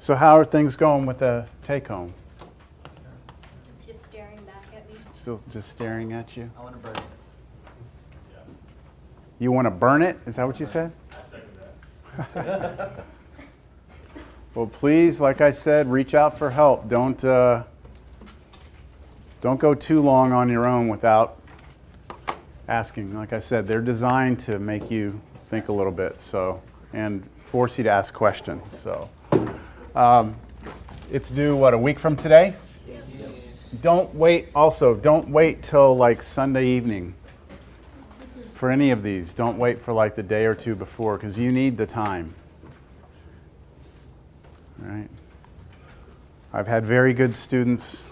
So how are things going with the take-home? It's just staring back at me. Still just staring at you? I want to burn it. You want to burn it? Is that what you said? I second that. Well, please, like I said, reach out for help. Don't go too long on your own without asking. Like I said, they're designed to make you think a little bit, so, and force you to ask questions. So, it's due, what, a week from today? Yes. Don't wait till like Sunday evening for any of these. Don't wait for like the day or two before, because you need the time. Right? I've had very good students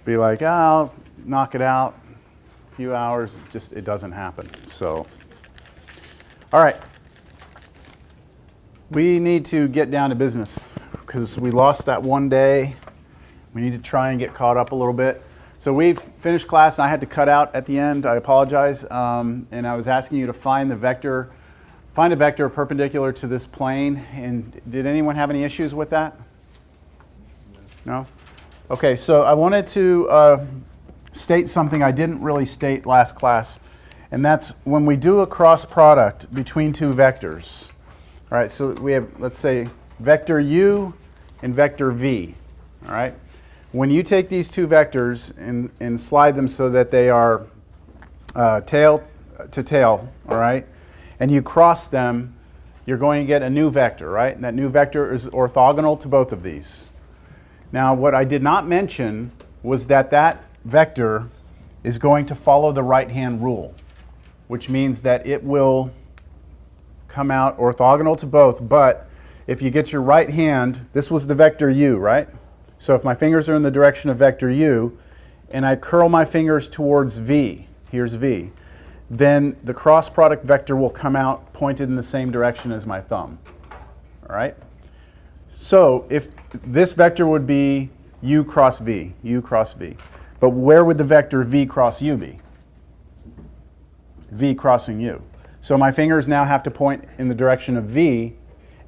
be like, oh, I'll knock it out, a few hours, it doesn't happen. So, all right. We need to get down to business because we lost that one day. We need to try and get caught up a little bit. So we've finished class and I had to cut out at the end. I apologize. And I was asking you to find a vector perpendicular to this plane. And did anyone have any issues with that? No? Okay, so I wanted to state something I didn't really state last class. And that's when we do a cross product between two vectors. All right, so we have, let's say, vector u and vector v. All right? When you take these two vectors and slide them so that they are tail to tail, all right, and you cross them, you're going to get a new vector, right? And that new vector is orthogonal to both of these. Now, what I did not mention was that that vector is going to follow the right-hand rule, which means that it will come out orthogonal to both, but if you get your right hand, this was the vector u, right? So if my fingers are in the direction of vector u, and I curl my fingers towards v, here's v, then the cross product vector will come out pointed in the same direction as my thumb. All right? So if this vector would be u cross v, but where would the vector v cross u be? V crossing u. So my fingers now have to point in the direction of v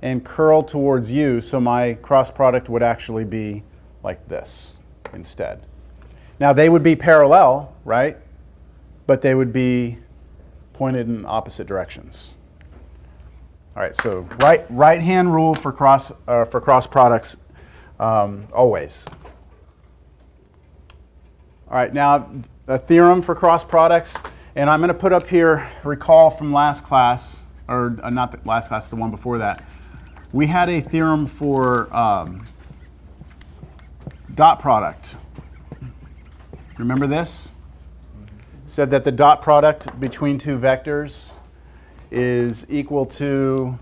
and curl towards u, so my cross product would actually be like this instead. Now they would be parallel, right? But they would be pointed in opposite directions. All right, so right-hand rule for cross products always. All right, now a theorem for cross products, and I'm going to put up here, recall from last class, or not the last class, the one before that. We had a theorem for dot product. Remember this? Said that the dot product between two vectors is equal to,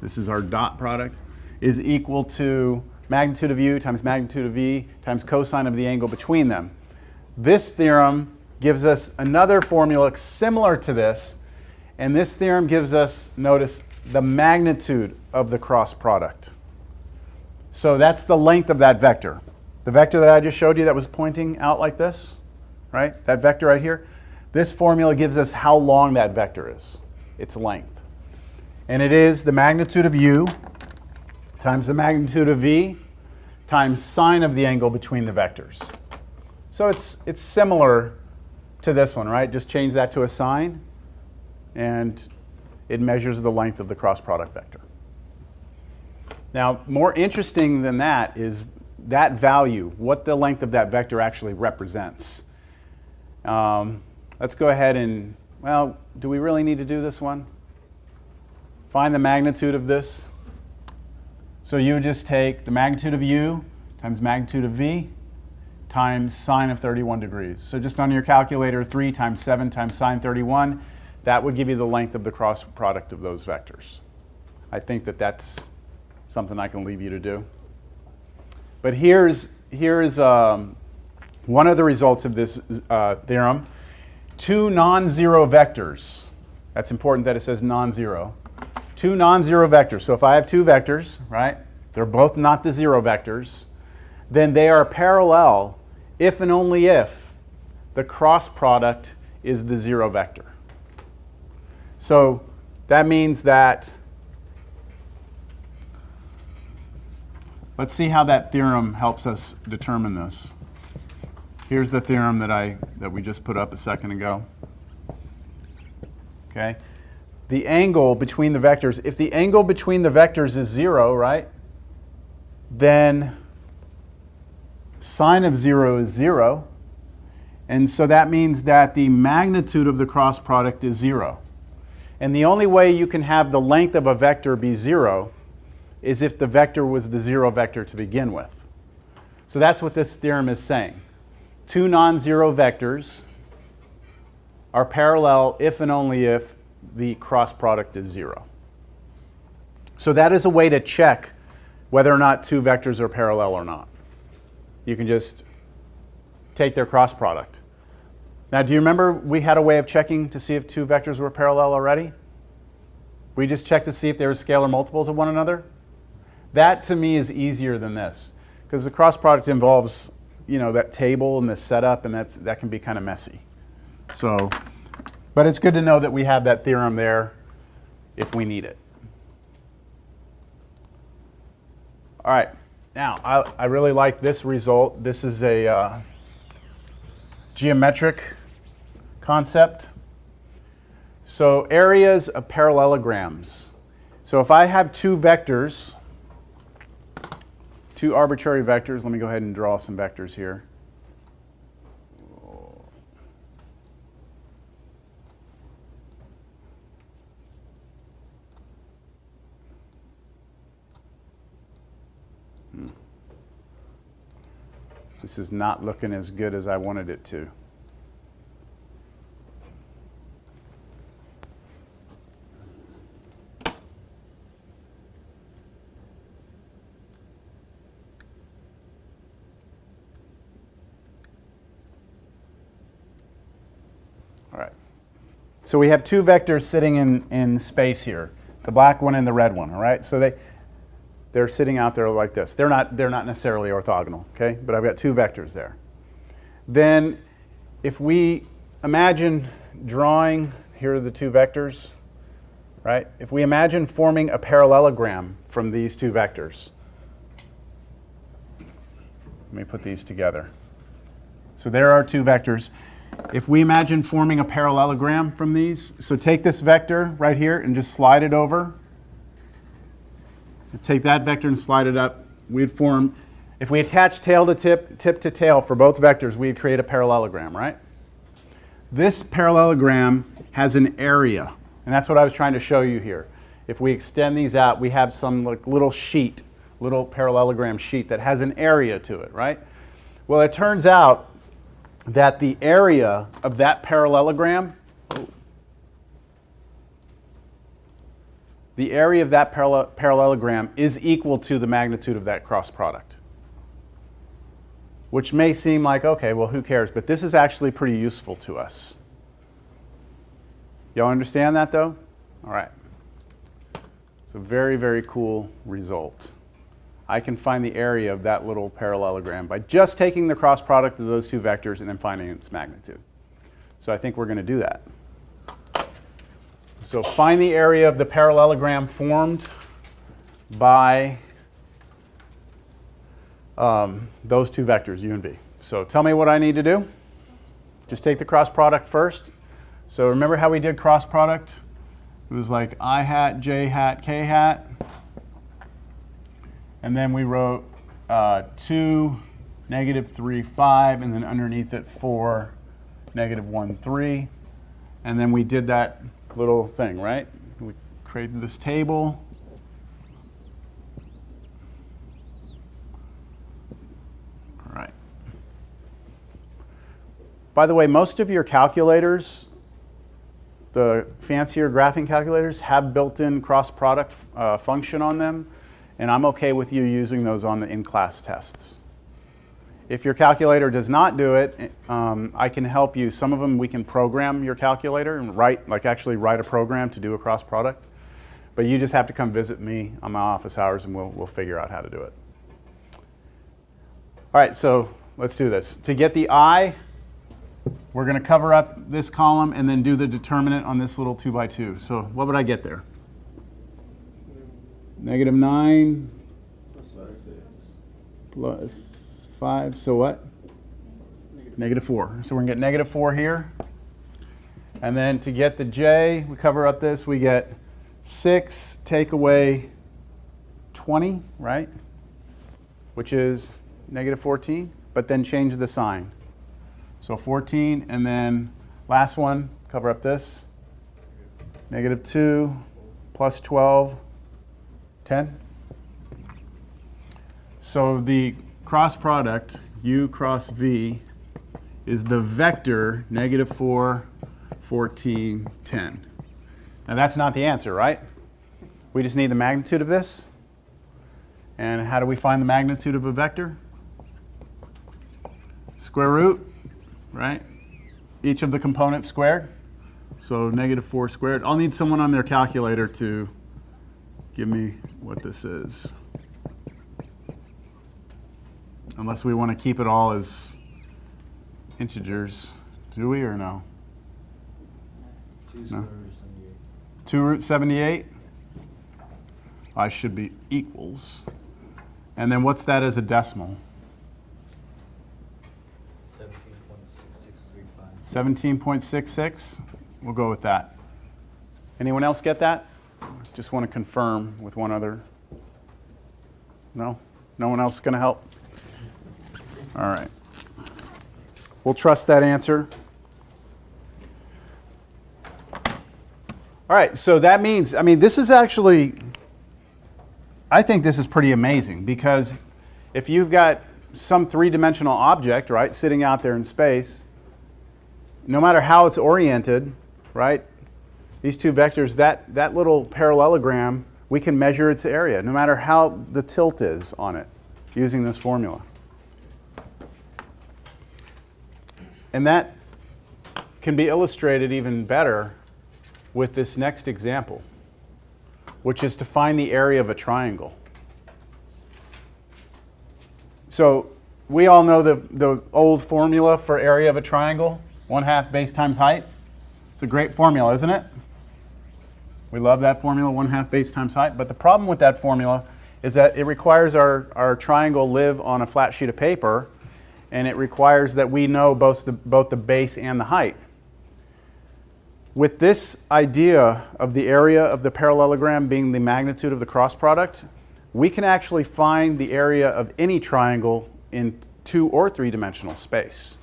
this is our dot product, is equal to magnitude of u times magnitude of v times cosine of the angle between them. This theorem gives us another formula similar to this, and this theorem gives us, notice, the magnitude of the cross product. So that's the length of that vector. The vector that I just showed you that was pointing out like this, right? That vector right here. This formula gives us how long that vector is, its length. And it is the magnitude of u times the magnitude of v times sine of the angle between the vectors. So it's similar to this one, right? Just change that to a sine, and it measures the length of the cross product vector. Now, more interesting than that is that value, what the length of that vector actually represents. Let's go ahead and, well, do we really need to do this one? Find the magnitude of this. So you would just take the magnitude of u times magnitude of v times sine of 31 degrees. So just on your calculator, 3 times 7 times sine 31, that would give you the length of the cross product of those vectors. I think that that's something I can leave you to do. But here's one of the results of this theorem. Two non-zero vectors. That's important that it says non-zero. Two non-zero vectors. So if I have two vectors, right, they're both not the zero vectors, then they are parallel if and only if the cross product is the zero vector. So that means that let's see how that theorem helps us determine this. Here's the theorem that we just put up a second ago. Okay? The angle between the vectors, if the angle between the vectors is 0, right? Then sine of 0 is 0. And so that means that the magnitude of the cross product is 0. And the only way you can have the length of a vector be 0 is if the vector was the 0 vector to begin with. So that's what this theorem is saying. Two non-zero vectors are parallel if and only if the cross product is 0. So that is a way to check whether or not two vectors are parallel or not. You can just take their cross product. Now, do you remember we had a way of checking to see if two vectors were parallel already? We just checked to see if they were scalar multiples of one another. That to me is easier than this, because the cross product involves, you know, that table and the setup, and that can be kind of messy. So, but it's good to know that we have that theorem there if we need it. All right, now I really like this result. This is a geometric concept. So areas of parallelograms. So if I have two vectors, two arbitrary vectors, let me go ahead and draw some vectors here. This is not looking as good as I wanted it to. All right. So we have two vectors sitting in space here, the black one and the red one, all right? So they're sitting out there like this. They're not necessarily orthogonal, okay? But I've got two vectors there. Then if we imagine drawing, here are the two vectors, right? If we imagine forming a parallelogram from these two vectors. Let me put these together. So there are two vectors. If we imagine forming a parallelogram from these, so take this vector right here and just slide it over. Take that vector and slide it up. We'd form, if we attach tail to tip, tip to tail for both vectors, we'd create a parallelogram, right? This parallelogram has an area, and that's what I was trying to show you here. If we extend these out, we have some like little sheet, little parallelogram sheet that has an area to it, right? Well, it turns out that the area of that parallelogram, the area of that parallelogram is equal to the magnitude of that cross product. Which may seem like, okay, well, who cares? But this is actually pretty useful to us. Y'all understand that, though? All right. It's a very, very cool result. I can find the area of that little parallelogram by just taking the cross product of those two vectors and then finding its magnitude. So I think we're going to do that. So find the area of the parallelogram formed by those two vectors, u and v. So tell me what I need to do. Just take the cross product first. So remember how we did cross product? It was like I hat, j hat, k hat. And then we wrote 2, -3, 5, and then underneath it 4, -1, 3. And then we did that little thing, right? We created this table. All right. By the way, most of your calculators, the fancier graphing calculators, have built-in cross-product function on them, and I'm okay with you using those on the in-class tests. If your calculator does not do it, I can help you. Some of them we can program your calculator and actually write a program to do a cross product. But you just have to come visit me on my office hours and we'll figure out how to do it. All right, so let's do this. To get the I, we're going to cover up this column and then do the determinant on this little 2 by 2. So what would I get there? -9 plus 5, so what? Negative 4. So we're going to get negative 4 here. And then to get the j, we cover up this, we get 6 take away 20, right? Which is negative 14, but then change the sign. So 14, and then last one, cover up this. Negative 2 plus 12, 10. So the cross product, u cross v, is the vector negative 4, 14, 10. Now that's not the answer, right? We just need the magnitude of this. And how do we find the magnitude of a vector? Square root, right? Each of the components squared. So negative 4 squared. I'll need someone on their calculator to give me what this is. Unless we want to keep it all as integers. Do we or no? 2 No. square root 78. 2 root 78? I should be equals. And then what's that as a decimal? 17.6635. 17.66? We'll go with that. Anyone else get that? Just want to confirm with one other. No? No one else is going to help? All right. We'll trust that answer. All right, so that means, I mean, this is actually, I think this is pretty amazing because if you've got some three-dimensional object, right, sitting out there in space, no matter how it's oriented, right, these two vectors, that little parallelogram, we can measure its area, no matter how the tilt is on it, using this formula. And that can be illustrated even better with this next example, which is to find the area of a triangle. So we all know the old formula for area of a triangle, 1/2 base times height. It's a great formula, isn't it? We love that formula, 1/2 base times height. But the problem with that formula is that it requires our triangle live on a flat sheet of paper, and it requires that we know both the base and the height. With this idea of the area of the parallelogram being the magnitude of the cross product, we can actually find the area of any triangle in 2 or 3-dimensional space.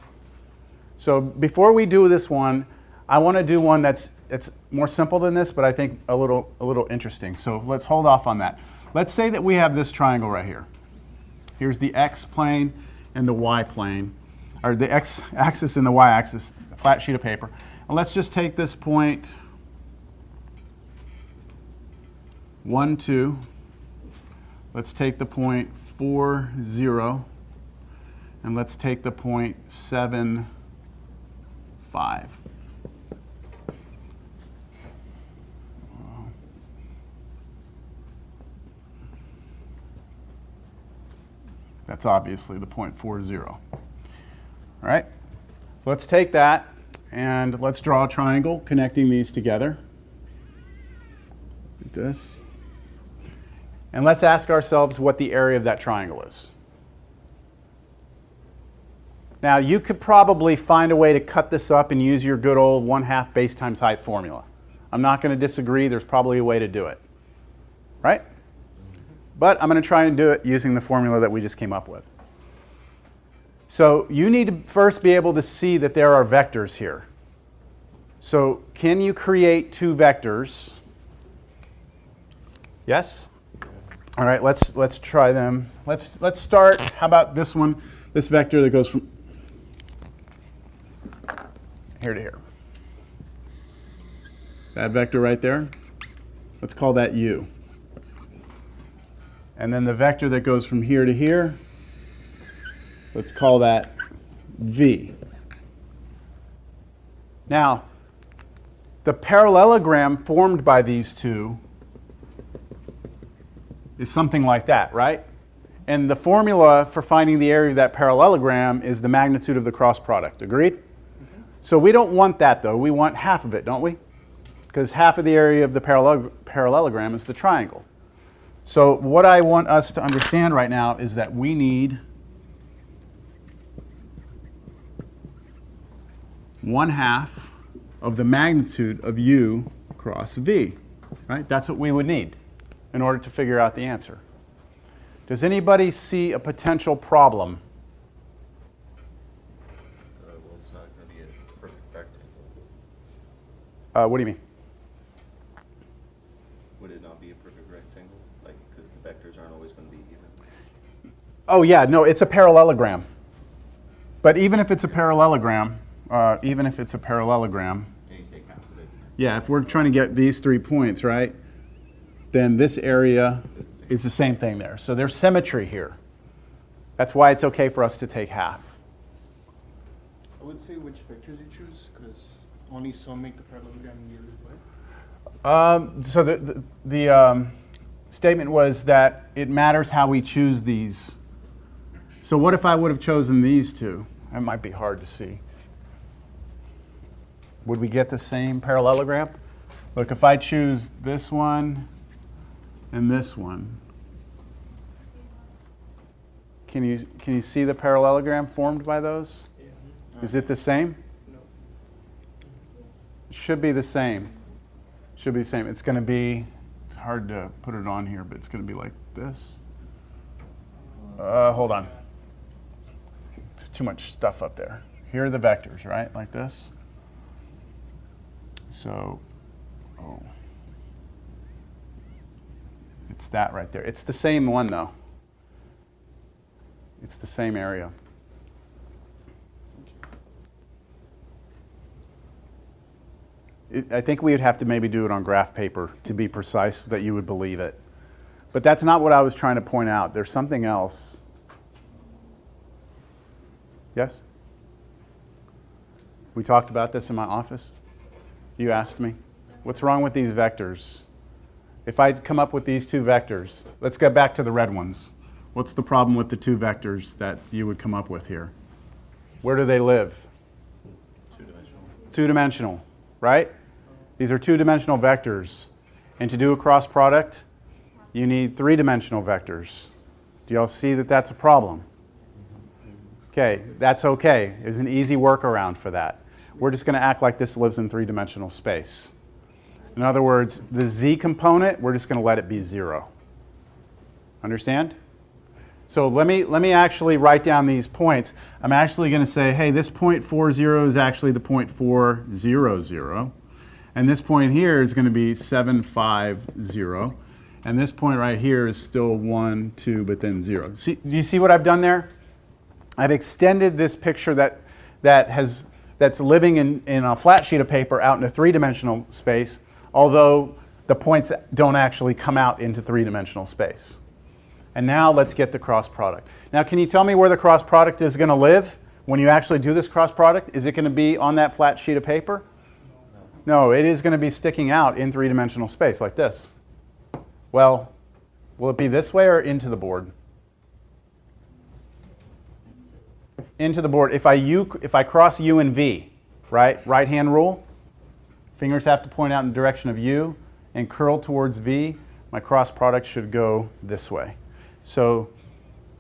So before we do this one, I want to do one that's more simple than this, but I think a little interesting. So let's hold off on that. Let's say that we have this triangle right here. Here's the x plane and the y plane, or the x-axis and the y-axis, a flat sheet of paper. And let's just take this point 1, 2. Let's take the point 4, 0. And let's take the point 7, 5. That's obviously the point 4, 0. All right, so let's take that and let's draw a triangle connecting these together. Like this. And let's ask ourselves what the area of that triangle is. Now, you could probably find a way to cut this up and use your good old 1/2 base times height formula. I'm not going to disagree. There's probably a way to do it. Right? But I'm going to try and do it using the formula that we just came up with. So you need to first be able to see that there are vectors here. So can you create 2 vectors? Yes? All right, let's try them. Let's start. How about this one? This vector that goes from here to here. That vector right there. Let's call that u. And then the vector that goes from here to here, let's call that v. Now, the parallelogram formed by these two is something like that, right? And the formula for finding the area of that parallelogram is the magnitude of the cross product. Agreed? Mm-hmm. So we don't want that, though. We want half of it, don't we? Because half of the area of the parallelogram is the triangle. So what I want us to understand right now is that we need 1/2 of the magnitude of u cross v, right? That's what we would need in order to figure out the answer. Does anybody see a potential problem? Well, it's not going to be a perfect rectangle. What do you mean? Would it not be a perfect rectangle? Like, because the vectors aren't always going to be even. Oh yeah, no, it's a parallelogram. But even if it's a parallelogram, And you take half of it. yeah, if we're trying to get these 3 points, right, then this area is the same thing there. So there's symmetry here. That's why it's okay for us to take half. I would say which vectors you choose, because only some make the parallelogram nearly flat. So the statement was that it matters how we choose these. So what if I would have chosen these two? That might be hard to see. Would we get the same parallelogram? Look, if I choose this one and this one, can you see the parallelogram formed by those? Is it the same? No. It should be the same. Should be the same. It's going to be, it's hard to put it on here, but it's going to be like this. Hold on. It's too much stuff up there. Here are the vectors, right? Like this. So, it's that right there. It's the same one, though. It's the same area. I think we would have to maybe do it on graph paper to be precise so that you would believe it. But that's not what I was trying to point out. There's something else. Yes? We talked about this in my office. You asked me, what's wrong with these vectors? If I come up with these two vectors, let's get back to the red ones. What's the problem with the two vectors that you would come up with here? Where do they live? Two-dimensional. Two-dimensional, right? These are two-dimensional vectors. And to do a cross product, you need three-dimensional vectors. Do y'all see that that's a problem? Okay, that's okay. There's an easy workaround for that. We're just going to act like this lives in three-dimensional space. In other words, the z component, we're just going to let it be 0. Understand? So let me actually write down these points. I'm actually going to say, hey, this point 40 is actually the point 400. And this point here is going to be 750. And this point right here is still 1, 2, but then 0. See, do you see what I've done there? I've extended this picture that's living in a flat sheet of paper out in a three-dimensional space, although the points don't actually come out into three-dimensional space. And now let's get the cross product. Now, can you tell me where the cross product is going to live when you actually do this cross product? Is it going to be on that flat sheet of paper? No, it is going to be sticking out in three-dimensional space like this. Well, will it be this way or into the board? Into the board. If I cross u and v, right-hand rule, fingers have to point out in the direction of u and curl towards v, my cross product should go this way. So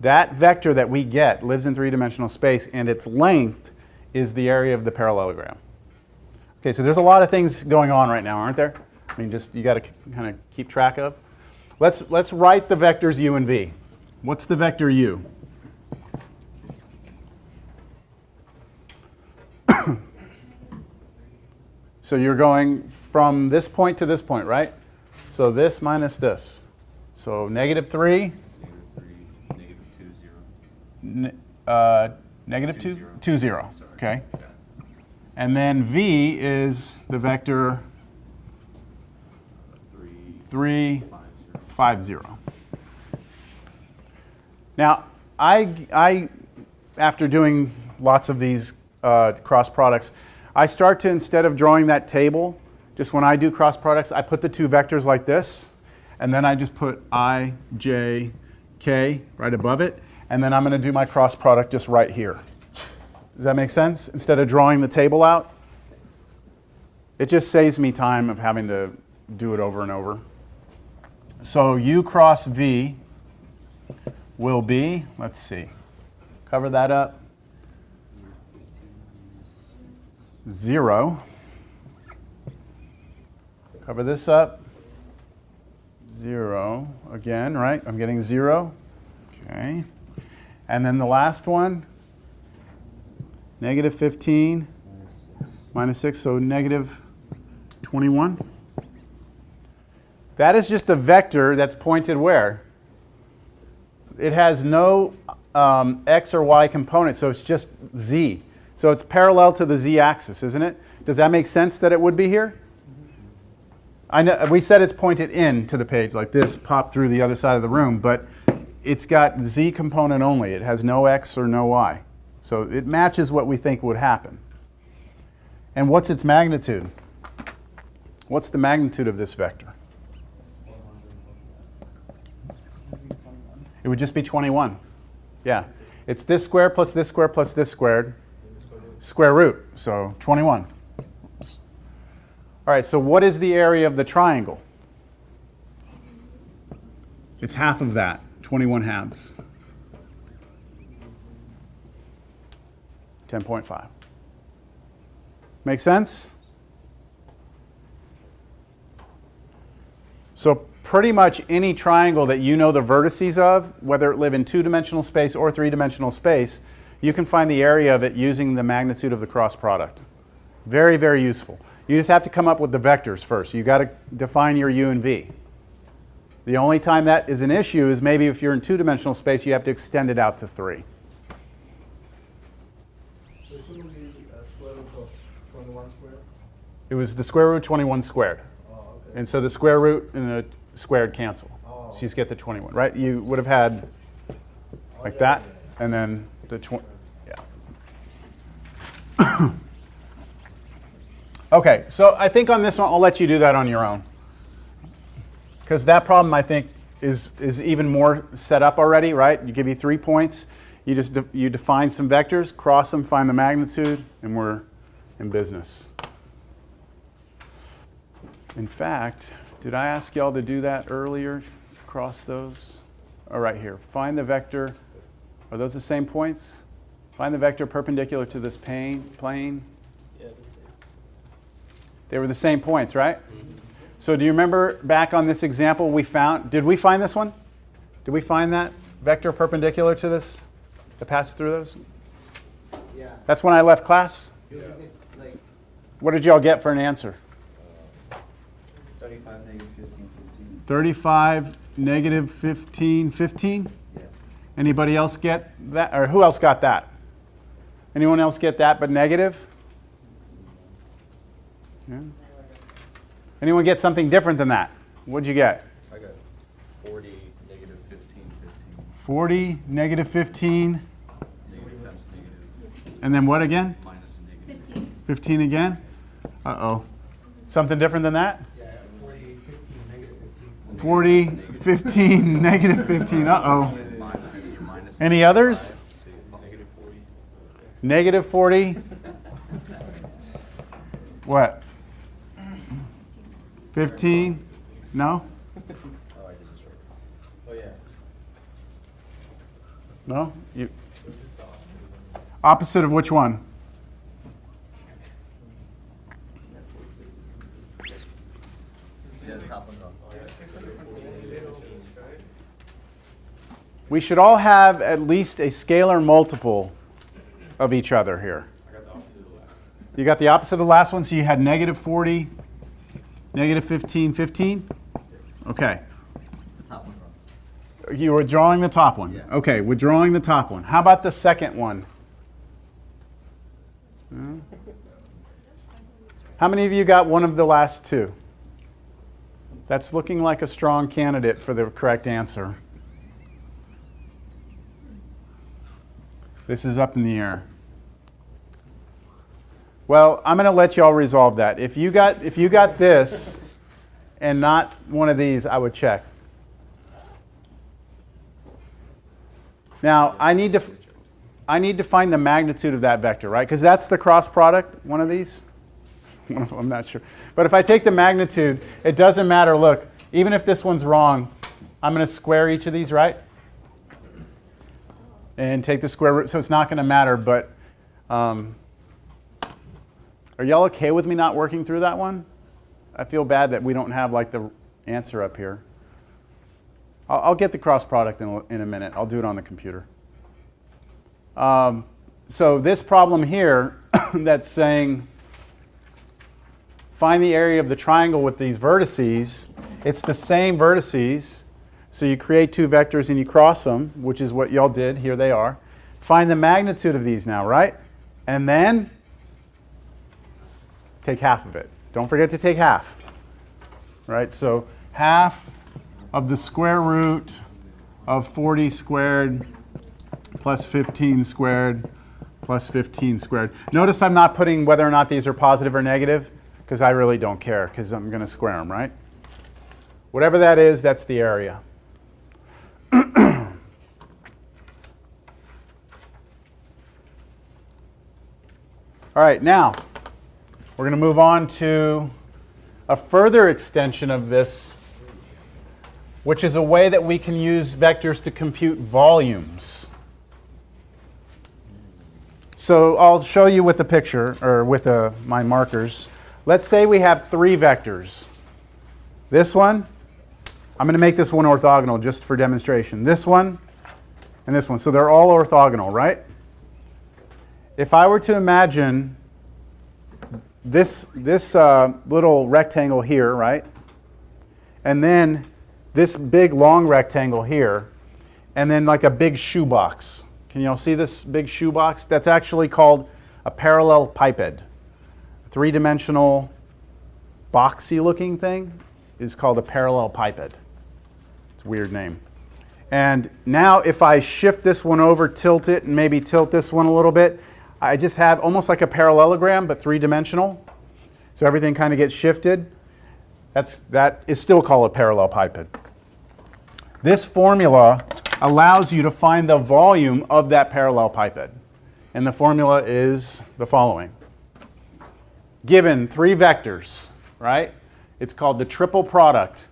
that vector that we get lives in three-dimensional space, and its length is the area of the parallelogram. Okay, so there's a lot of things going on right now, aren't there? I mean, just you got to kind of keep track of. Let's write the vectors u and v. What's the vector u? So you're going from this point to this point, right? So this minus this. So -3. -3, -2, 0. Negative 2? 0. 2, 0. Sorry. Okay. Yeah. And then v is the vector 3, 5, 0. Now, I after doing lots of these cross products, I start to, instead of drawing that table, just when I do cross products, I put the two vectors like this, and then I just put I, J, K right above it, and then I'm going to do my cross product just right here. Does that make sense? Instead of drawing the table out, it just saves me time of having to do it over and over. So U cross V will be, let's see, cover that up, 0. Cover this up, 0 again, right? I'm getting 0. Okay. And then the last one, negative 15 minus 6, so negative 21. That is just a vector that's pointed where? It has no x or y component, so it's just z. So it's parallel to the z-axis, isn't it? Does that make sense that it would be here? I know we said it's pointed in to the page like this, pop through the other side of the room, but it's got z component only. It has no x or no y. So it matches what we think would happen. And what's its magnitude? What's the magnitude of this vector? It would just be 21. Yeah. It's this squared plus this squared plus this squared, square root, so 21. All right, so what is the area of the triangle? It's half of that, 21 halves. 10.5. Make sense? So pretty much any triangle that you know the vertices of, whether it live in two-dimensional space or three-dimensional space, you can find the area of it using the magnitude of the cross product. Very, very useful. You just have to come up with the vectors first. You've got to define your u and v. The only time that is an issue is maybe if you're in two-dimensional space, you have to extend it out to 3. So it will be square root of 21 squared? It was the square root of 21 squared. Oh, okay. And so the square root and the squared cancel. Oh. So you just get the 21, right? You would have had like yeah, that, yeah. and then the 20. Yeah. Okay, so I think on this one, I'll let you do that on your own. Because that problem, I think, is even more set up already, right? You give you 3 points. You just you define some vectors, cross them, find the magnitude, and we're in business. In fact, did I ask y'all to do that earlier? Cross those? Oh, right here. Find the vector. Are those the same points? Find the vector perpendicular to this plane. Yeah, the same. They were the same points, right? Mm-hmm. So do you remember back on this example we found, did we find this one? Did we find that vector perpendicular to this that passes through those? Yeah. That's when I left class? You did it like What did y'all get for an answer? 35, negative 15, 15. 35, negative 15, 15? Yeah. Anybody else get that? Or who else got that? Anyone else get that but negative? Yeah. Anyone get something different than that? What'd you get? I got 40, negative 15, 15. 40, negative 15, Negative times negative. and then what again? Minus negative. 15 again? Uh-oh. Something different than that? yeah, 40, 15, negative 15. 40, 15, negative 15. Uh-oh. Minus Any others? negative 40. Negative 40. What? 15? No? Oh, I did this right. Oh, yeah. No? You. Opposite of which one? Yeah, the top one's off. We should all have at least a scalar multiple of each other here. I got the opposite of the last one. You got the opposite of the last one, so you had negative 40, negative 15, 15? Okay. The top one's wrong. You were drawing the top one. Yeah. Okay, we're drawing the top one. How about the second one? How many of you got one of the last two? That's looking like a strong candidate for the correct answer. This is up in the air. Well, I'm going to let y'all resolve that. If you got this and not one of these, I would check. Now, I need to find the magnitude of that vector, right? Because that's the cross product, one of these. I'm not sure. But if I take the magnitude, it doesn't matter. Look, even if this one's wrong, I'm going to square each of these, right? And take the square root, so it's not going to matter, but are y'all okay with me not working through that one? I feel bad that we don't have like the answer up here. I'll get the cross product in a minute. I'll do it on the computer. So this problem here that's saying find the area of the triangle with these vertices, it's the same vertices. So you create two vectors and you cross them, which is what y'all did. Here they are. Find the magnitude of these now, right? And then take half of it. Don't forget to take half. Right? So half of the square root of 40 squared plus 15 squared plus 15 squared. Notice I'm not putting whether or not these are positive or negative, because I really don't care, because I'm going to square them, right? Whatever that is, that's the area. All right, now we're going to move on to a further extension of this, which is a way that we can use vectors to compute volumes. So I'll show you with the picture, or with my markers. Let's say we have three vectors. This one, I'm going to make this one orthogonal just for demonstration. This one and this one. So they're all orthogonal, right? If I were to imagine this little rectangle here, right? And then this big long rectangle here, and then like a big shoebox. Can you all see this big shoebox? That's actually called a parallelepiped. A three-dimensional boxy looking thing is called a parallelepiped. It's a weird name. And now if I shift this one over, tilt it, and maybe tilt this one a little bit, I just have almost like a parallelogram, but three-dimensional. So everything kind of gets shifted. That is still called a parallelepiped. This formula allows you to find the volume of that parallelepiped. And the formula is the following. Given three vectors, right? It's called the triple product.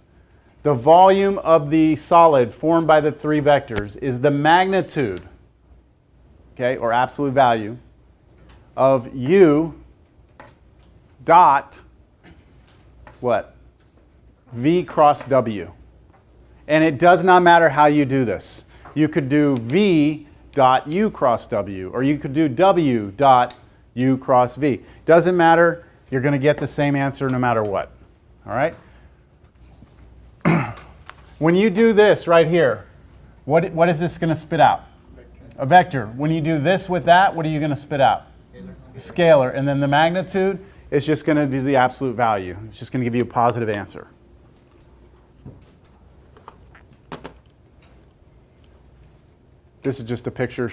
The volume of the solid formed by the three vectors is the magnitude, okay, or absolute value, of U dot what? V cross W. And it does not matter how you do this. You could do V dot U cross W, or you could do W dot U cross V. Doesn't matter. You're going to get the same answer no matter what. All right? When you do this right here, what is this going to spit out? A vector. When you do this with that, what are you going to spit out? Scalar. And then the magnitude is just going to be the absolute value. It's just going to give you a positive answer. This is just a picture,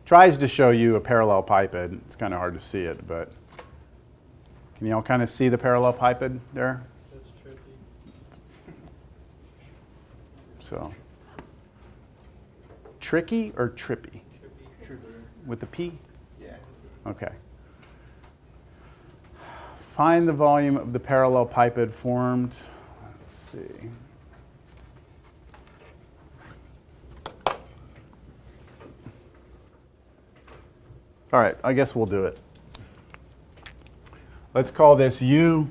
tries to show you a parallelepiped. It's kind of hard to see it, but can you all kind of see the parallelepiped there? That's tricky. So, tricky or trippy? Tricky. With the P? Yeah. Okay. Find the volume of the parallelepiped formed. Let's see. All right, I guess we'll do it. Let's call this U,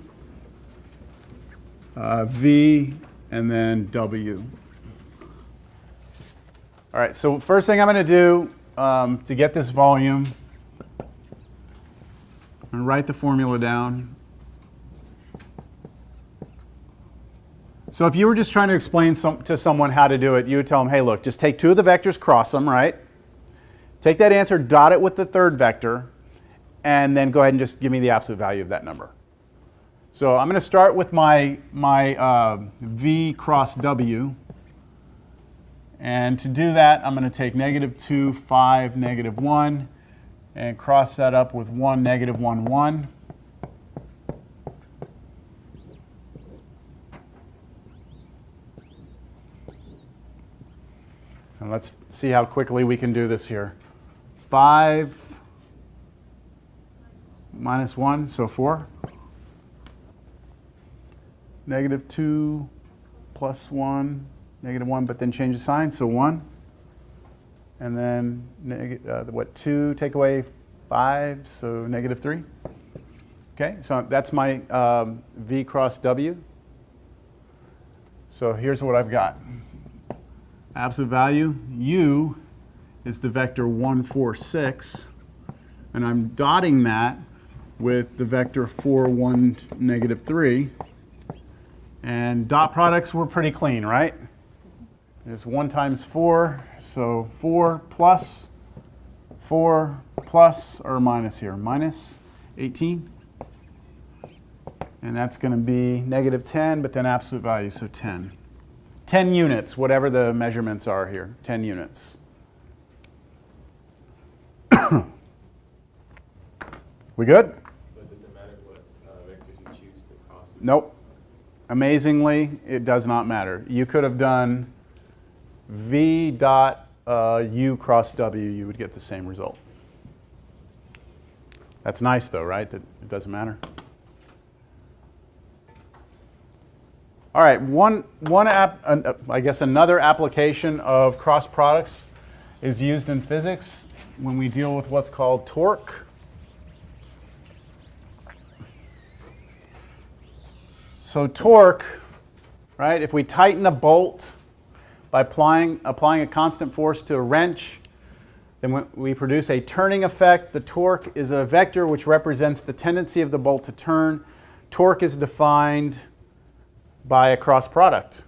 V, and then W. All right, so first thing I'm going to do to get this volume, I'm going to write the formula down. So if you were just trying to explain to someone how to do it, you would tell them, hey, look, just take two of the vectors, cross them, right? Take that answer, dot it with the third vector, and then go ahead and just give me the absolute value of that number. So I'm going to start with my V cross W. And to do that, I'm going to take -2, 5, -1, and cross that up with 1, -1, 1. And let's see how quickly we can do this here. 5 minus 1, so 4. -2 plus 1, -1, but then change the sign, so 1. And then, 2 take away 5, so -3. Okay, so that's my V cross W. So here's what I've got. Absolute value, U is the vector 1, 4, 6. And I'm dotting that with the vector 4, 1, -3. And dot products were pretty clean, right? It's 1 times 4, so 4 plus or minus here, minus 18. And that's going to be -10, but then absolute value, so 10. 10 units, whatever the measurements are here, 10 units. We good? But does it matter what vectors you choose to cross? Nope. Amazingly, it does not matter. You could have done V dot U cross W, you would get the same result. That's nice though, right? That it doesn't matter. All right, I guess another application of cross products is used in physics when we deal with what's called torque. So torque, right, if we tighten a bolt by applying a constant force to a wrench, then we produce a turning effect. The torque is a vector which represents the tendency of the bolt to turn. Torque is defined by a cross product.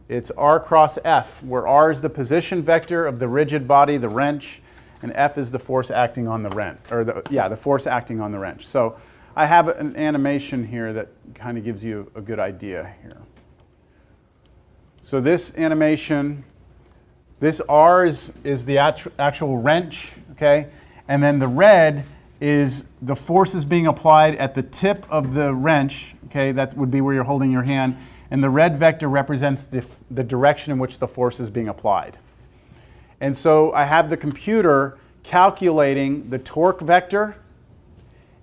It's R cross F, where R is the position vector of the rigid body, the wrench, and F is the force acting on the wrench, or the force acting on the wrench. So I have an animation here that kind of gives you a good idea here. So this animation, this R is the actual wrench, okay? And then the red is the forces being applied at the tip of the wrench, okay? That would be where you're holding your hand. And the red vector represents the direction in which the force is being applied. And so I have the computer calculating the torque vector,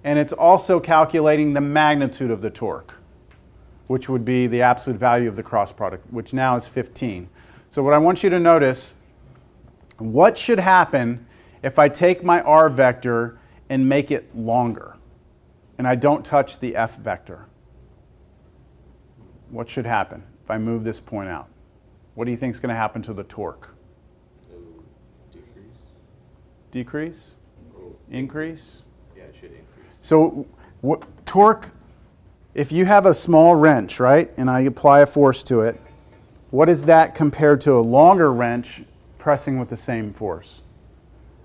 and it's also calculating the magnitude of the torque, which would be the absolute value of the cross product, which now is 15. So what I want you to notice, what should happen if I take my R vector and make it longer, and I don't touch the F vector? What should happen if I move this point out? What do you think is going to happen to the torque? Decrease. Decrease? Oh. Increase? Yeah, it should increase. So torque, if you have a small wrench, right, and I apply a force to it, what is that compared to a longer wrench pressing with the same force?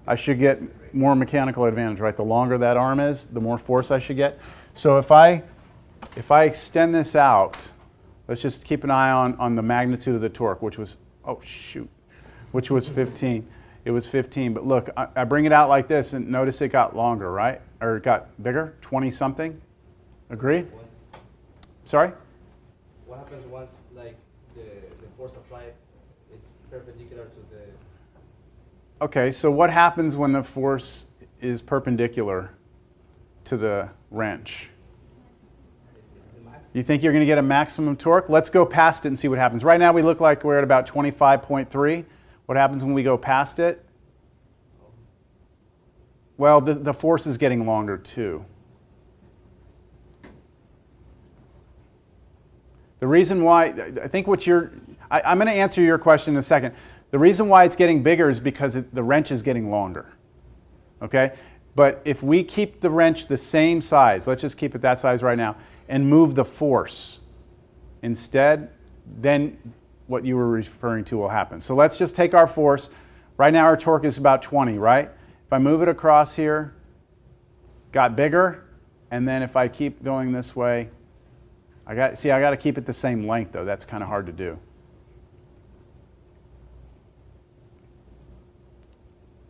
I should get more mechanical advantage, right? The longer that arm is, the more force I should get. So if I extend this out, let's just keep an eye on the magnitude of the torque, which was, which was 15. It was 15, but look, I bring it out like this and notice it got longer, right? Or it got bigger, 20 something. Agree? Sorry? What happens once, like, the force applied, it's perpendicular to the... Okay, so what happens when the force is perpendicular to the wrench? You think you're going to get a maximum torque? Let's go past it and see what happens. Right now we look like we're at about 25.3. What happens when we go past it? Well, the force is getting longer too. The reason why, I think what I'm going to answer your question in a second. The reason why it's getting bigger is because the wrench is getting longer. Okay? But if we keep the wrench the same size, let's just keep it that size right now, and move the force instead, then what you were referring to will happen. So let's just take our force. Right now our torque is about 20, right? If I move it across here, got bigger, and then if I keep going this way, I got to keep it the same length though. That's kind of hard to do.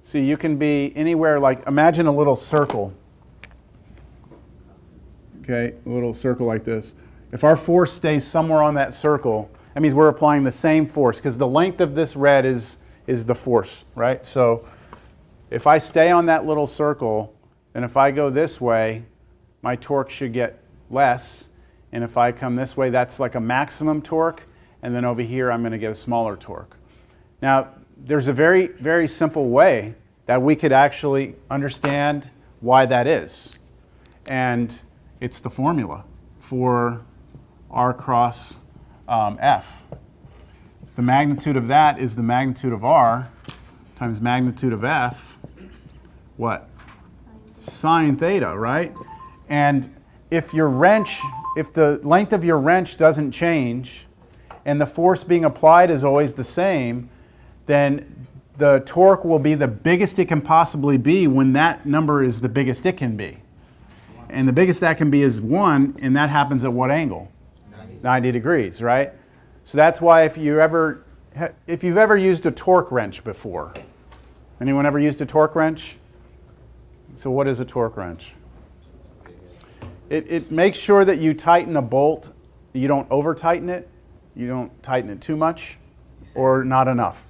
See, you can be anywhere, like imagine a little circle. Okay, a little circle like this. If our force stays somewhere on that circle, that means we're applying the same force because the length of this red is the force, right? So if I stay on that little circle, then if I go this way, my torque should get less. And if I come this way, that's like a maximum torque. And then over here, I'm going to get a smaller torque. Now, there's a very, very simple way that we could actually understand why that is. And it's the formula for R cross F. The magnitude of that is the magnitude of R times magnitude of F, what? Sine theta, right? And if the length of your wrench doesn't change and the force being applied is always the same, then the torque will be the biggest it can possibly be when that number is the biggest it can be. And the biggest that can be is 1, and that happens at what angle? 90 degrees, right? So that's why if you've ever used a torque wrench before, anyone ever used a torque wrench? So what is a torque wrench? It makes sure that you tighten a bolt. You don't over tighten it. You don't tighten it too much or not enough.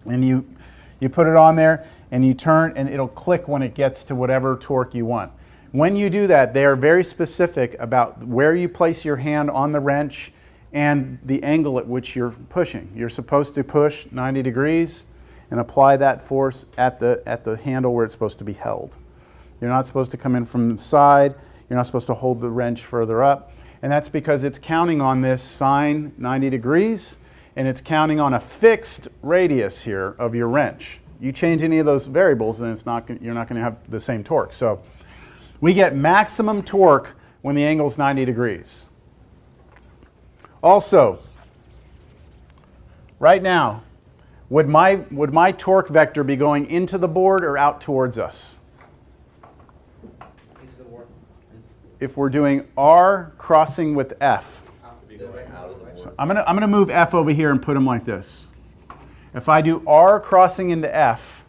And you put it on there and you turn and it'll click when it gets to whatever torque you want. When you do that, they are very specific about where you place your hand on the wrench and the angle at which you're pushing. You're supposed to push 90 degrees and apply that force at the handle where it's supposed to be held. You're not supposed to come in from the side. You're not supposed to hold the wrench further up. And that's because it's counting on this sine 90 degrees, and it's counting on a fixed radius here of your wrench. You change any of those variables, and you're not going to have the same torque. So we get maximum torque when the angle is 90 degrees. Also, right now, would my torque vector be going into the board or out towards us? Into the board. If we're doing R crossing with F. So I'm gonna move F over here and put them like this. If I do R crossing into F,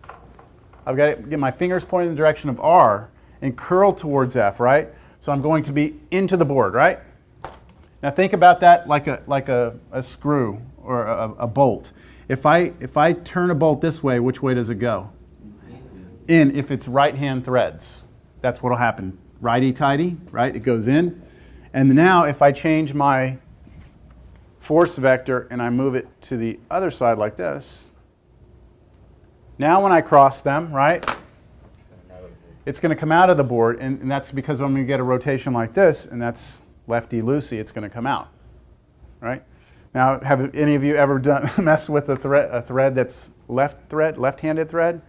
I've got to get my fingers pointed in the direction of R and curl towards F, right? So I'm going to be into the board, right? Now think about that like a screw or a bolt. If I turn a bolt this way, which way does it go? In, if it's right-hand threads. That's what'll happen. Righty-tighty, right? It goes in. And now if I change my force vector and I move it to the other side like this, now when I cross them, right, it's going to come out of the board, and that's because when we get a rotation like this, and that's lefty-loosey, it's going to come out, right? Now, have any of you ever messed with a thread that's left-handed thread,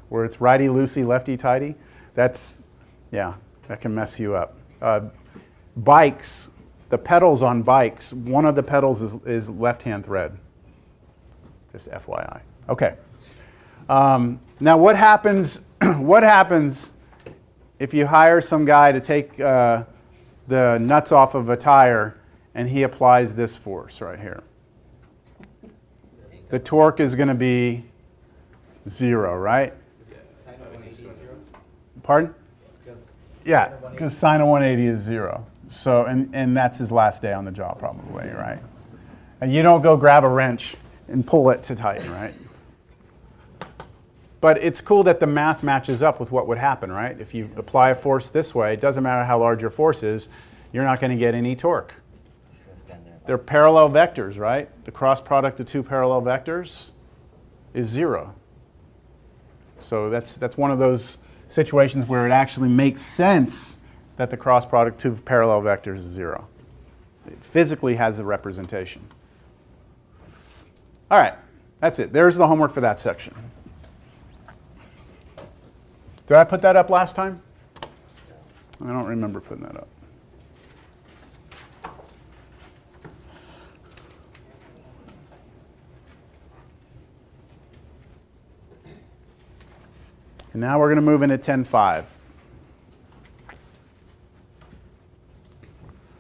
where it's righty-loosey, lefty-tighty? Yeah, that can mess you up. Bikes, the pedals on bikes, one of the pedals is left-hand thread. Just FYI. Okay. Now, what happens? What happens if you hire some guy to take the nuts off of a tire and he applies this force right here? The torque is going to be 0, right? Sine of 180 is 0? Pardon? Because Yeah, because sine of 180 is 0. So, and that's his last day on the job probably, right? And you don't go grab a wrench and pull it to tighten, right? But it's cool that the math matches up with what would happen, right? If you apply a force this way, it doesn't matter how large your force is, you're not going to get any torque. They're parallel vectors, right? The cross product of two parallel vectors is 0. So that's one of those situations where it actually makes sense that the cross product of two parallel vectors is 0. It physically has a representation. All right, that's it. There's the homework for that section. Did I put that up last time? I don't remember putting that up. And now we're going to move into 10.5.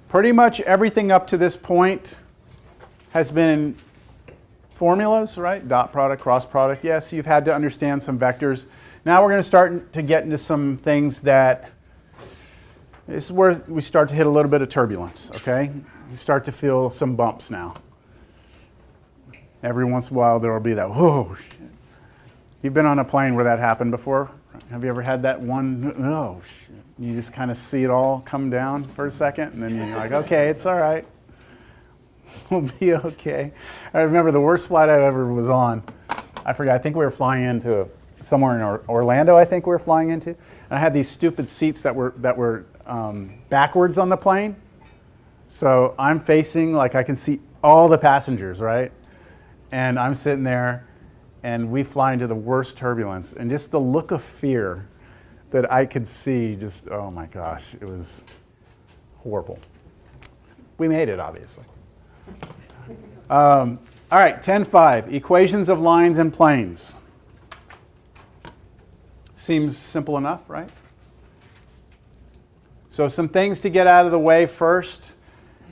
Pretty much everything up to this point has been formulas, right? Dot product, cross product. Yes, you've had to understand some vectors. Now we're going to start to get into some things that, this is where we start to hit a little bit of turbulence, okay? You start to feel some bumps now. Every once in a while there will be that, whoa, shit. You've been on a plane where that happened before? Have you ever had that one, oh, shit. You just kind of see it all come down for a second, and then you're like, okay, it's all right. We'll be okay. I remember the worst flight I ever was on. I forgot, I think we were flying into somewhere in Orlando, I think we were flying into. And I had these stupid seats that were backwards on the plane. So I'm facing, like I can see all the passengers, right? And I'm sitting there, and we fly into the worst turbulence. And just the look of fear that I could see, just, oh my gosh, it was horrible. We made it, obviously. All right, 10.5, equations of lines and planes. Seems simple enough, right? So some things to get out of the way first.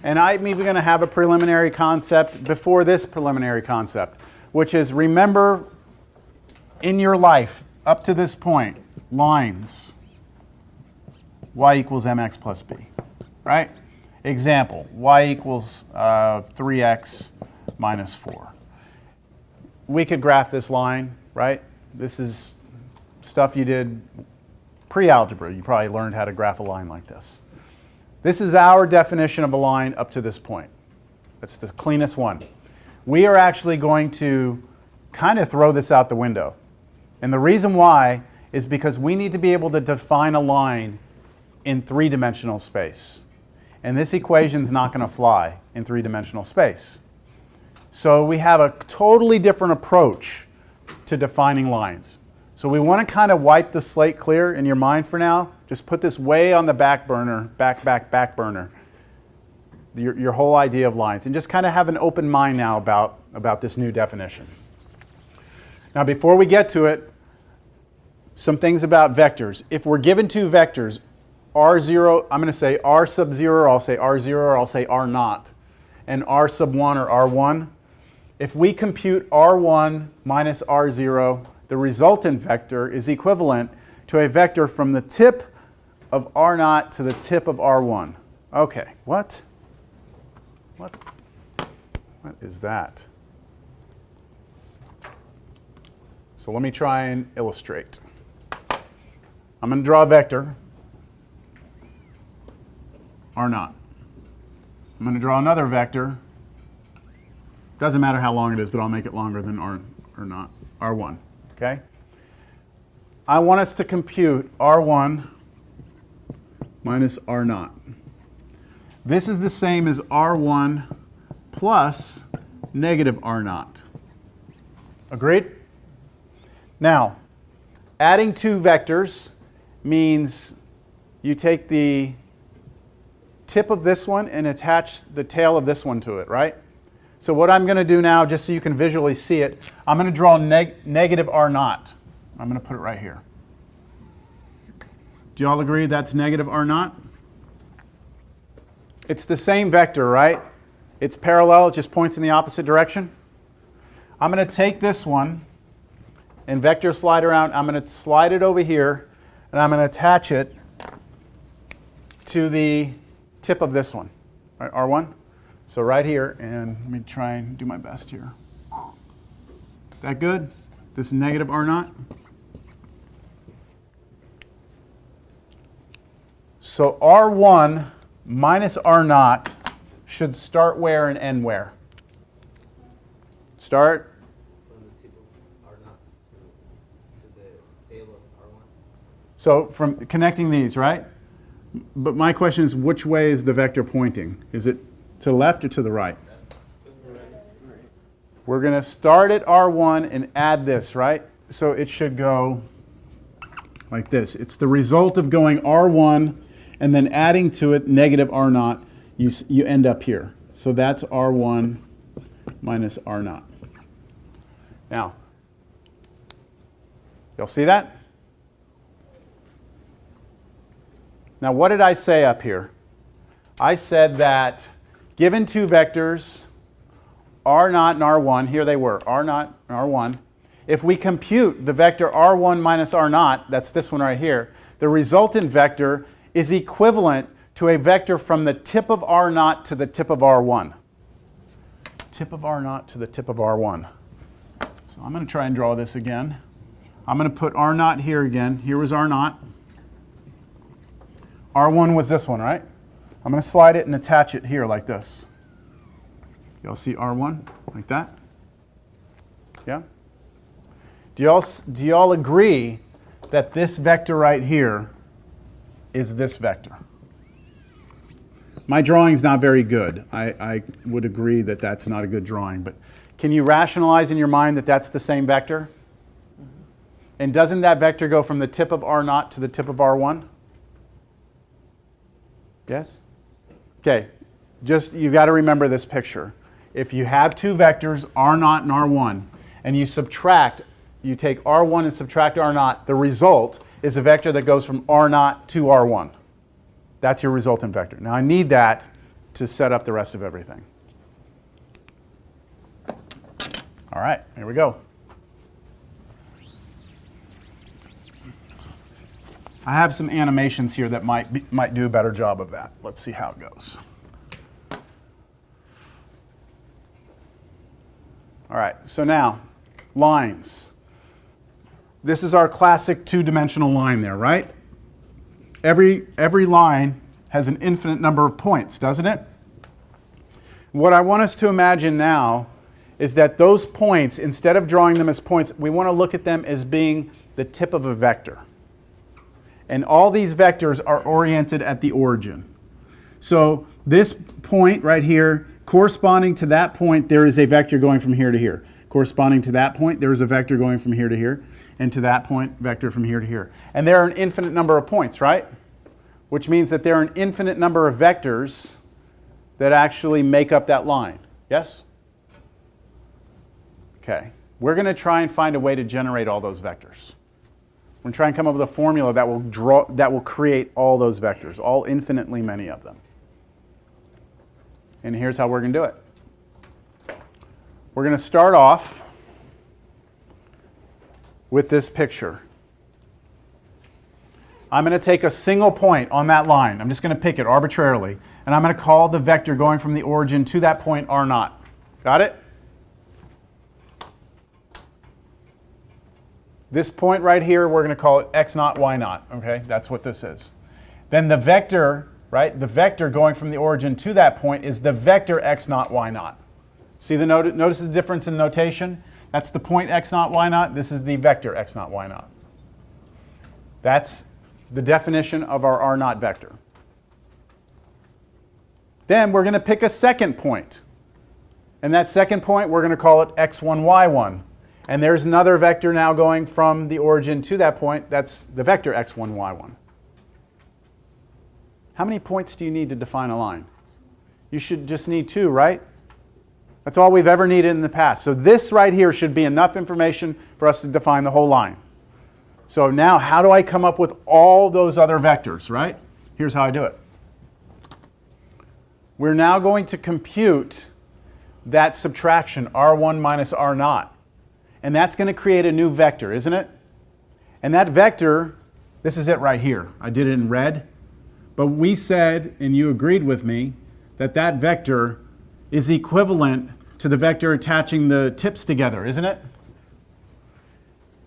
And I'm even going to have a preliminary concept before this preliminary concept, which is remember in your life up to this point, lines, y equals mx plus b, right? Example, y equals 3x minus 4. We could graph this line, right? This is stuff you did pre-algebra. You probably learned how to graph a line like this. This is our definition of a line up to this point. That's the cleanest one. We are actually going to kind of throw this out the window. And the reason why is because we need to be able to define a line in three-dimensional space. And this equation is not going to fly in three-dimensional space. So we have a totally different approach to defining lines. So we want to kind of wipe the slate clear in your mind for now. Just put this way on the back burner, back burner, your whole idea of lines. And just kind of have an open mind now about this new definition. Now before we get to it, some things about vectors. If we're given two vectors, R0, I'm going to say R sub 0, or I'll say R0, or I'll say R naught, and R sub 1 or R1. If we compute R1 minus R0, the resultant vector is equivalent to a vector from the tip of R naught to the tip of R1. Okay, what? What is that? So let me try and illustrate. I'm going to draw a vector, R naught. I'm going to draw another vector. Doesn't matter how long it is, but I'll make it longer than R naught, R1. Okay? I want us to compute R1 minus R naught. This is the same as R1 plus negative R naught. Agreed? Now, adding two vectors means you take the tip of this one and attach the tail of this one to it, right? So what I'm going to do now, just so you can visually see it, I'm going to draw negative R naught. I'm going to put it right here. Do you all agree that's negative R naught? It's the same vector, right? It's parallel, it just points in the opposite direction. I'm going to take this one and vector slide around. I'm going to slide it over here, and I'm going to attach it to the tip of this one, right, R1. So right here, and let me try and do my best here. That good? This is negative R naught. So R1 minus R naught should start where and end where? Start? From the tip of R naught to the tail of R1. So from connecting these, right? But my question is, which way is the vector pointing? Is it to the left or to the right? We're going to start at R1 and add this, right? So it should go like this. It's the result of going R1 and then adding to it negative R naught. You end up here. So that's R1 minus R naught. Now, y'all see that? Now, what did I say up here? I said that given two vectors, R naught and R1, here they were, R naught and R1. If we compute the vector R1 minus R naught, that's this one right here, the resultant vector is equivalent to a vector from the tip of R naught to the tip of R1. Tip of R naught to the tip of R1. So I'm going to try and draw this again. I'm going to put R naught here again. Here was R naught. R1 was this one, right? I'm going to slide it and attach it here like this. Y'all see R1 like that? Yeah? Do y'all agree that this vector right here is this vector? My drawing's not very good. I would agree that that's not a good drawing, but can you rationalize in your mind that that's the same vector? And doesn't that vector go from the tip of R naught to the tip of R1? Yes? Okay, just you got to remember this picture. If you have two vectors, R naught and R1, and you take R1 and subtract R naught, the result is a vector that goes from R naught to R1. That's your resultant vector. Now I need that to set up the rest of everything. All right, here we go. I have some animations here that might do a better job of that. Let's see how it goes. All right, so now, lines. This is our classic two-dimensional line there, right? Every line has an infinite number of points, doesn't it? What I want us to imagine now is that those points, instead of drawing them as points, we want to look at them as being the tip of a vector. And all these vectors are oriented at the origin. So this point right here, corresponding to that point, there is a vector going from here to here. Corresponding to that point, there is a vector going from here to here. And to that point, vector from here to here. And there are an infinite number of points, right? Which means that there are an infinite number of vectors that actually make up that line. Yes? Okay. We're going to try and find a way to generate all those vectors. We're going to try and come up with a formula that will create all those vectors, all infinitely many of them. And here's how we're going to do it. We're going to start off with this picture. I'm going to take a single point on that line. I'm just going to pick it arbitrarily. And I'm going to call the vector going from the origin to that point R naught. Got it? This point right here, we're going to call it X naught, Y naught. Okay, that's what this is. Then the vector, right, the vector going from the origin to that point is the vector X naught, Y naught. See the notice the difference in notation? That's the point X naught, Y naught. This is the vector X naught, Y naught. That's the definition of our R naught vector. Then we're going to pick a second point. And that second point, we're going to call it X1, Y1. And there's another vector now going from the origin to that point. That's the vector X1, Y1. How many points do you need to define a line? You should just need 2, right? That's all we've ever needed in the past. So this right here should be enough information for us to define the whole line. So now how do I come up with all those other vectors, right? Here's how I do it. We're now going to compute that subtraction, R1 minus R naught. And that's going to create a new vector, isn't it? And that vector, this is it right here. I did it in red. But we said, and you agreed with me, that that vector is equivalent to the vector attaching the tips together, isn't it?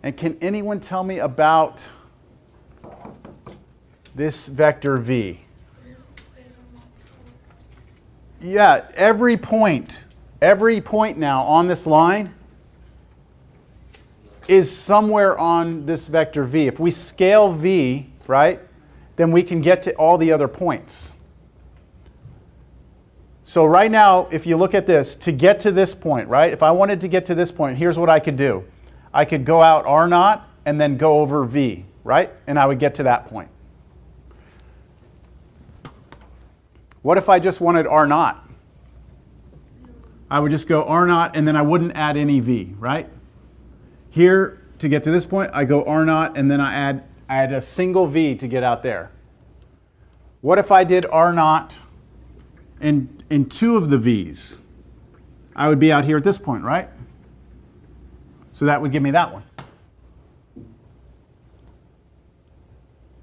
And can anyone tell me about this vector v? Yeah, every point now on this line is somewhere on this vector v. If we scale v, right, then we can get to all the other points. So right now, if you look at this, to get to this point, right, if I wanted to get to this point, here's what I could do. I could go out R naught and then go over v, right? And I would get to that point. What if I just wanted R naught? I would just go R naught and then I wouldn't add any v, right? Here, to get to this point, I go R naught and then I add a single v to get out there. What if I did R naught in 2 of the v's? I would be out here at this point, right? So that would give me that one.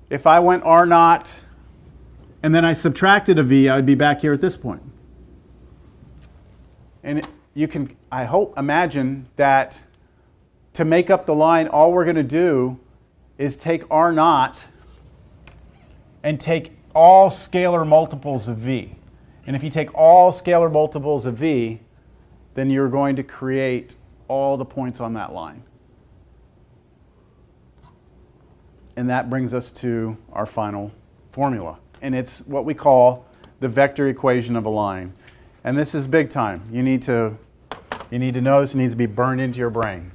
If I went R naught and then I subtracted a v, I would be back here at this point. And you can, I hope, imagine that to make up the line, all we're going to do is take R naught and take all scalar multiples of V. And if you take all scalar multiples of V, then you're going to create all the points on that line. And that brings us to our final formula. And it's what we call the vector equation of a line. And this is big time. You need to know this. It needs to be burned into your brain.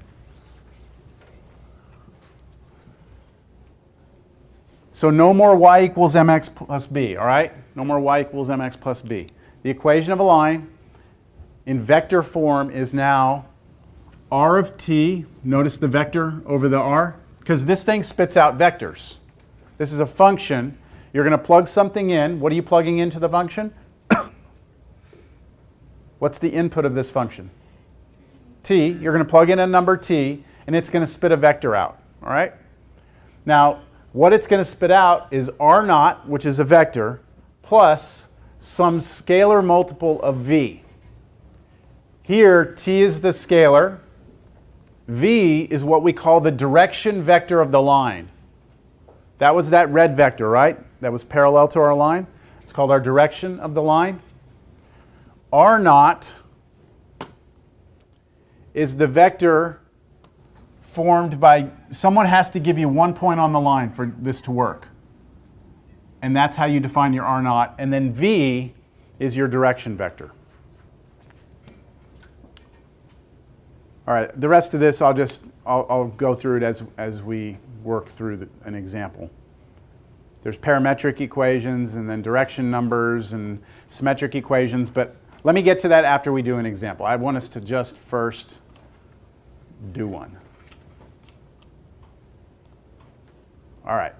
So no more y equals mx plus b, all right? No more y equals mx plus b. The equation of a line in vector form is now r of t, notice the vector over the r, because this thing spits out vectors. This is a function. You're going to plug something in. What are you plugging into the function? What's the input of this function? T. You're going to plug in a number t, and it's going to spit a vector out, all right? Now, what it's going to spit out is r naught, which is a vector, plus some scalar multiple of v. Here, t is the scalar. V is what we call the direction vector of the line. That was that red vector, right? That was parallel to our line. It's called our direction of the line. R naught is the vector formed by, someone has to give you 1 point on the line for this to work. And that's how you define your R naught. And then V is your direction vector. All right, the rest of this I'll go through it as we work through an example. There's parametric equations and then direction numbers and symmetric equations, but let me get to that after we do an example. I want us to just first do one. All right.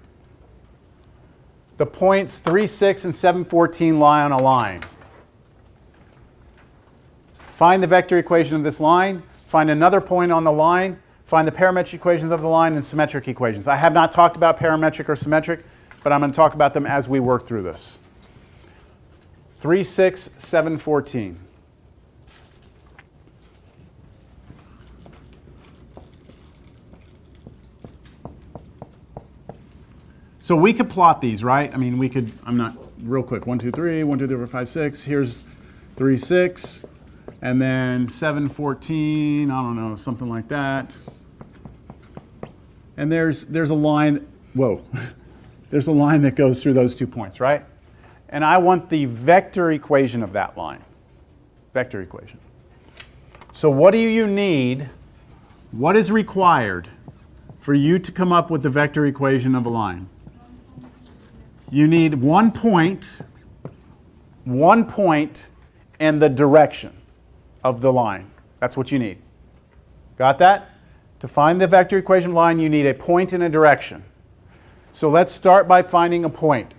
The points 3, 6, and 7, 14 lie on a line. Find the vector equation of this line. Find another point on the line. Find the parametric equations of the line and symmetric equations. I have not talked about parametric or symmetric, but I'm going to talk about them as we work through this. 3, 6, 7, 14. So we could plot these, right? I mean, we could, I'm not, real quick. 1, 2, 3, 1, 2, 3, 4, 5, 6. Here's 3, 6. And then 7, 14, I don't know, something like that. And there's a line, whoa. There's a line that goes through those 2 points, right? And I want the vector equation of that line. Vector equation. So what do you need? What is required for you to come up with the vector equation of a line? You need 1 point, and the direction of the line. That's what you need. Got that? To find the vector equation of a line, you need a point and a direction. So let's start by finding a point.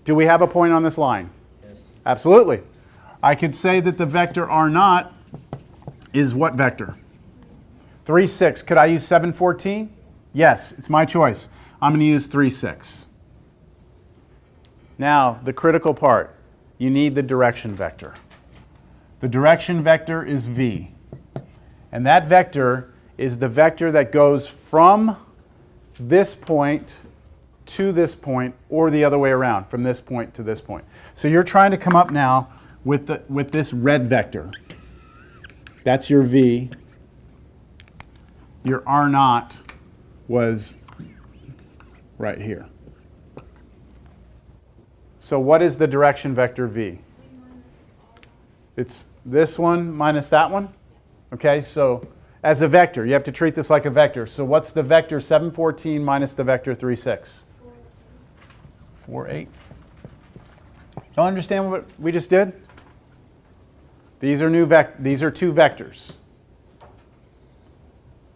Do we have a point on this line? Yes. Absolutely. I could say that the vector R naught is what vector? 3, 6. Could I use 7, 14? Yes, it's my choice. I'm going to use 3, 6. Now, the critical part. You need the direction vector. The direction vector is V. And that vector is the vector that goes from this point to this point, or the other way around, from this point to this point. So you're trying to come up now with this red vector. That's your V. Your R naught was right here. So what is the direction vector V? It's this one minus that one. Okay, so as a vector, you have to treat this like a vector. So what's the vector 7, 14 minus the vector 3, 6? 4, 8. Don't understand what we just did? These are these are 2 vectors.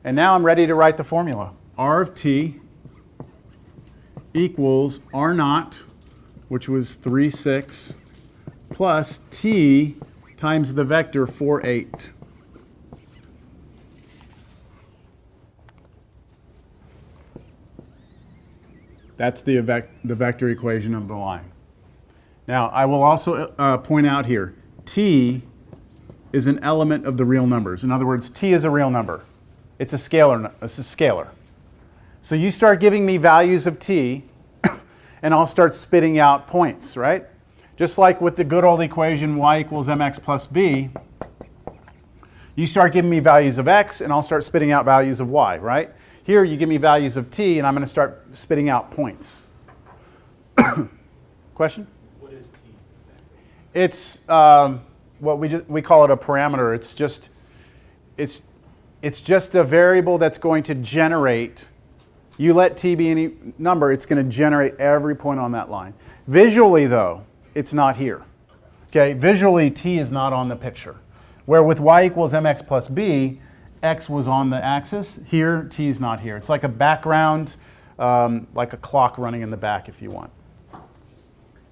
And now I'm ready to write the formula. R of t equals R naught, which was 3, 6, plus t times the vector 4, 8. That's the vector equation of the line. Now, I will also point out here, t is an element of the real numbers. In other words, t is a real number. It's a scalar. It's a scalar. So you start giving me values of t, and I'll start spitting out points, right? Just like with the good old equation y equals mx plus b, you start giving me values of x, and I'll start spitting out values of y, right? Here you give me values of t, and I'm going to start spitting out points. Question? What is T? It's what we call it a parameter. It's just a variable that's going to generate. You let t be any number, it's going to generate every point on that line. Visually, though, it's not here. Okay, visually t is not on the picture. Where with y equals mx plus b, x was on the axis. Here, t is not here. It's like a background, like a clock running in the back if you want.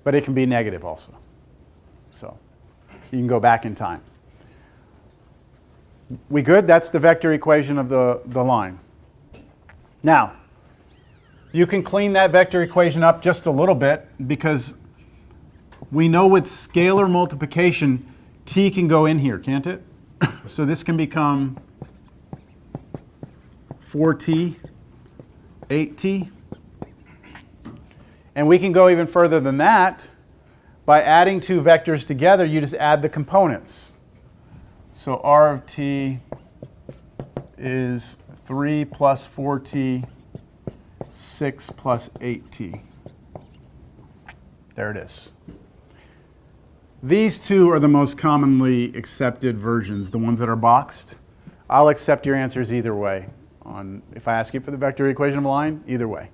But it can be negative also. So you can go back in time. We good? That's the vector equation of the line. Now, you can clean that vector equation up just a little bit because we know with scalar multiplication, t can go in here, can't it? So this can become 4t, 8t. And we can go even further than that. By adding two vectors together, you just add the components. So r of t is 3 plus 4t, 6 plus 8t. There it is. These two are the most commonly accepted versions, the ones that are boxed. I'll accept your answers either way. If I ask you for the vector equation of a line, either way.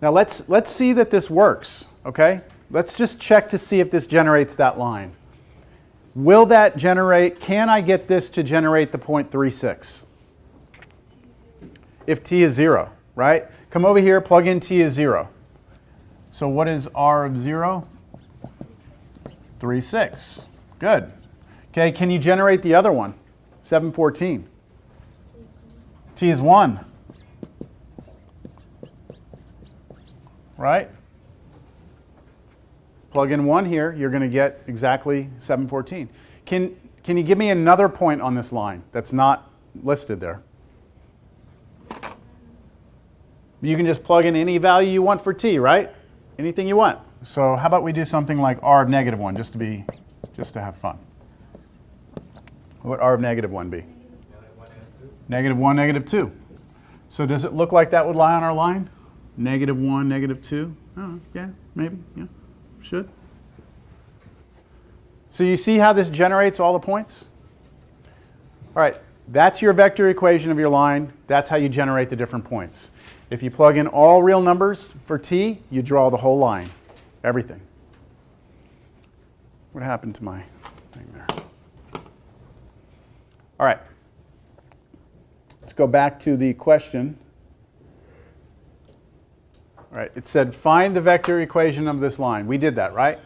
Now let's see that this works, okay? Let's just check to see if this generates that line. Will that generate, can I get this to generate the point 36? If t is 0, right? Come over here, plug in t is 0. So what is r of 0? 3, 6. Good. Okay, can you generate the other one? 7, 14. T is 1. Right? Plug in 1 here, you're going to get exactly 714. Can you give me another point on this line that's not listed there? You can just plug in any value you want for t, right? Anything you want. So how about we do something like r of negative 1, just to have fun. What would r of negative 1 be? Negative 1, negative 2. So does it look like that would lie on our line? Negative 1, negative 2? Oh, yeah, maybe, yeah, should. So you see how this generates all the points? All right, that's your vector equation of your line. That's how you generate the different points. If you plug in all real numbers for t, you draw the whole line, everything. What happened to my thing there? All right, let's go back to the question. All right, it said find the vector equation of this line. We did that, right?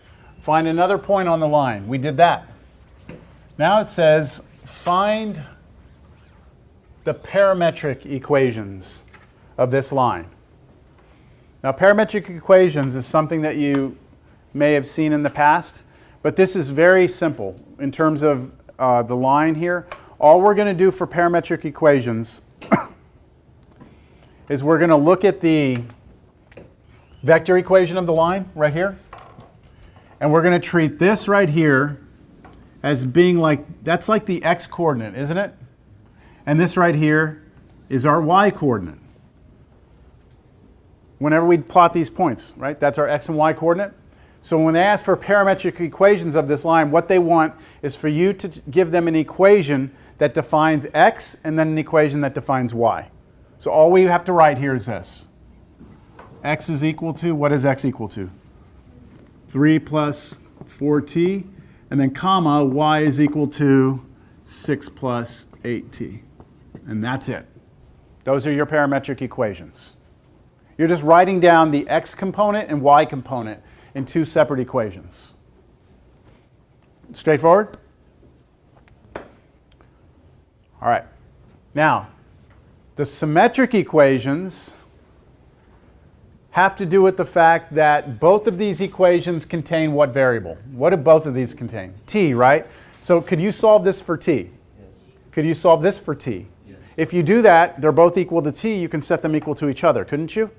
Find another point on the line. We did that. Now it says find the parametric equations of this line. Now parametric equations is something that you may have seen in the past, but this is very simple in terms of the line here. All we're going to do for parametric equations is we're going to look at the vector equation of the line right here, and we're going to treat this right here as being like, that's like the x coordinate, isn't it? And this right here is our y coordinate. Whenever we plot these points, right? That's our x and y coordinate. So when they ask for parametric equations of this line, what they want is for you to give them an equation that defines x and then an equation that defines y. So all we have to write here is this. X is equal to, what is x equal to? 3 plus 4t, and then comma, y is equal to 6 plus 8t. And that's it. Those are your parametric equations. You're just writing down the x component and y component in two separate equations. Straightforward? All right. Now, the symmetric equations have to do with the fact that both of these equations contain what variable? What do both of these contain? T, right? So could you solve this for t? Yes. Could you solve this for t? Yes. If you do that, they're both equal to t, you can set them equal to each other, couldn't you?